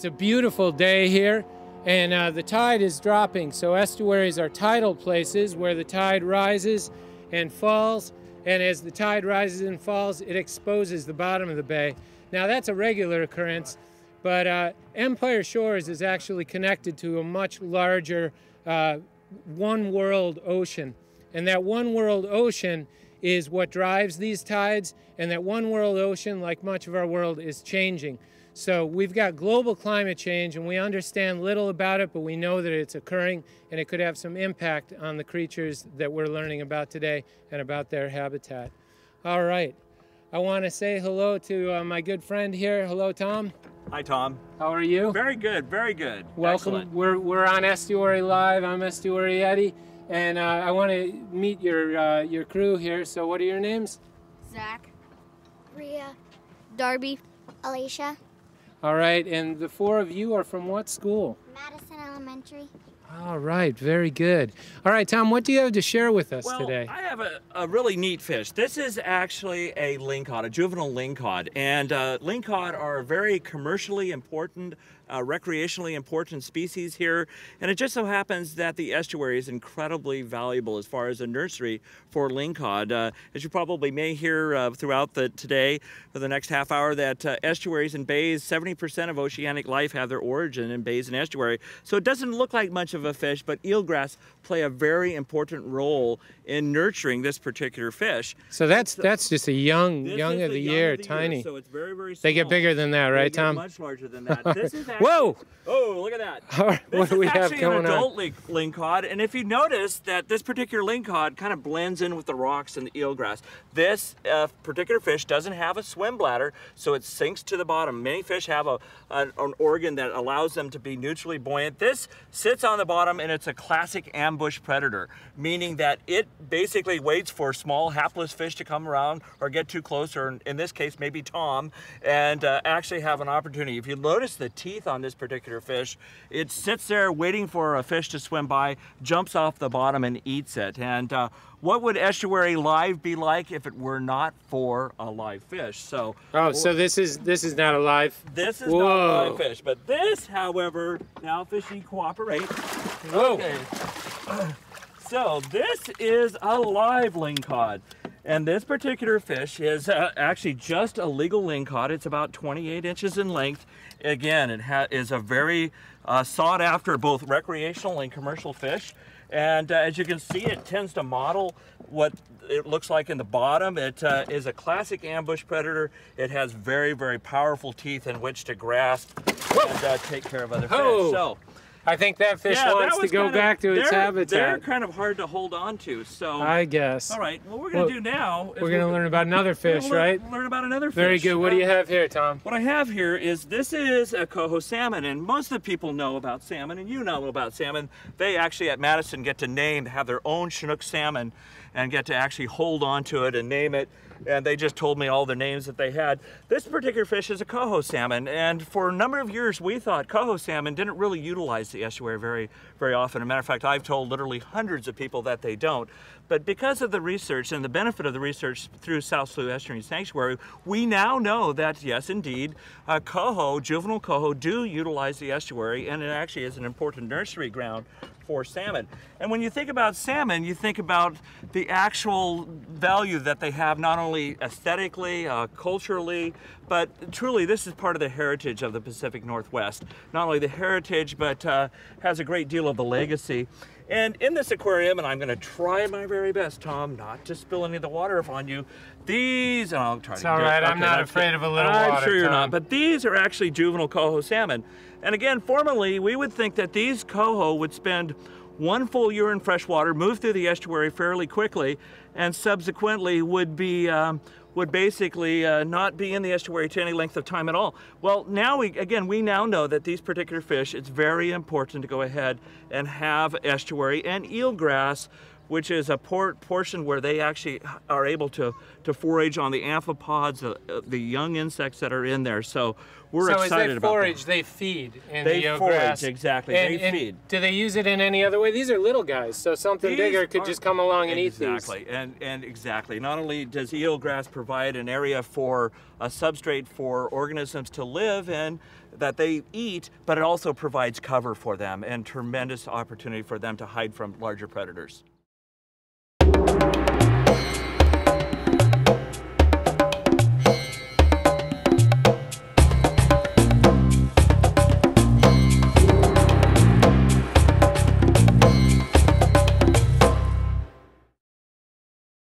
It's a beautiful day here, and the tide is dropping. So estuaries are tidal places where the tide rises and falls, and as the tide rises and falls, it exposes the bottom of the bay. Now that's a regular occurrence, but Empire Shores is actually connected to a much larger one world ocean. And that one world ocean is what drives these tides, and that one world ocean, like much of our world, is changing. So we've got global climate change, and we understand little about it, but we know that it's occurring, and it could have some impact on the creatures that we're learning about today and about their habitat. All right, I want to say hello to my good friend here. Hello, Tom. Hi, Tom. How are you? Very good, very good. Welcome. Excellent. We're on Estuary Live. I'm Estuary Eddie, and I want to meet your crew here. So what are your names? Zach, Rhea, Darby, Alicia. All right, and the four of you are from what school? Madison Elementary. All right, very good. All right, Tom, what do you have to share with us today? I have a really neat fish. This is actually a lingcod, a juvenile lingcod. And lingcod are a very commercially important, recreationally important species here. And it just so happens that the estuary is incredibly valuable as far as a nursery for lingcod. As you probably may hear throughout today, for the next half hour, that estuaries and bays, 70% of oceanic life have their origin in bays and estuary. So it doesn't look like much of a fish, but eelgrass play a very important role in nurturing this particular fish. So that's just a young of the year, tiny. So it's very, very small. They get bigger than that, right, Tom? Much larger than that. This is actually, whoa! Oh, look at that. All right, what do we have going on? This is actually an adult lingcod, and if you notice that this particular lingcod kind of blends in with the rocks and the eelgrass. This particular fish doesn't have a swim bladder, so it sinks to the bottom. Many fish have an organ that allows them to be neutrally buoyant. This sits on the bottom, and it's a classic ambush predator, meaning that it basically waits for small hapless fish to come around or get too close, or in this case maybe Tom, and actually have an opportunity. If you notice the teeth on this particular fish, it sits there waiting for a fish to swim by, jumps off the bottom and eats it. And what would estuary live be like if it were not for a live fish? So so this is not a live. This is not a live fish, but this, however, now fishy cooperate. Whoa. Okay. So this is a live lingcod, and this particular fish is actually just a legal lingcod. It's about 28 inches in length. Again, it is a very sought after both recreational and commercial fish. And as you can see, it tends to model what it looks like in the bottom. It is a classic ambush predator. It has very, very powerful teeth in which to grasp and take care of other fish. So I think that fish wants to go back to its habitat. They're kind of hard to hold on to, so I guess. All right, what we're going to do now is we're going to learn about another fish, right? Learn about another fish. Very good. What do you have here, Tom? What I have here is, this is a coho salmon, and most of the people know about salmon, and you know about salmon. They actually at Madison get to have their own Chinook salmon, and get to actually hold on to it and name it. And they just told me all the names that they had. This particular fish is a coho salmon, and for a number of years we thought coho salmon didn't really utilize the estuary very, very often. As a matter of fact, I've told literally hundreds of people that they don't. But because of the research and the benefit of the research through South Slough Estuary Sanctuary, we now know that yes, indeed, coho, juvenile coho, do utilize the estuary, and it actually is an important nursery ground for salmon. And when you think about salmon, you think about the actual value that they have, not only aesthetically, culturally, but truly this is part of the heritage of the Pacific Northwest. Not only the heritage, but has a great deal of the legacy. And in this aquarium, and I'm going to try my very best, Tom, not to spill any of the water on you, these, and I'll try to do it. It's all right, I'm not afraid of a little water, I'm sure you're Tom. not, but these are actually juvenile coho salmon. And again, formerly, we would think that these coho would spend one full year in freshwater, move through the estuary fairly quickly, and subsequently would basically not be in the estuary to any length of time at all. Well, now we now know that these particular fish, it's very important to go ahead and have estuary and eelgrass, which is a portion where they actually are able to forage on the amphipods, the young insects that are in there. So we're excited about that. So as they forage, they feed in the eelgrass. They forage, exactly. They feed. Do they use it in any other way? These are little guys, so something bigger could just come along and eat these. Exactly, and exactly. Not only does eelgrass provide an area for a substrate for organisms to live in, that they eat, but it also provides cover for them and tremendous opportunity for them to hide from larger predators.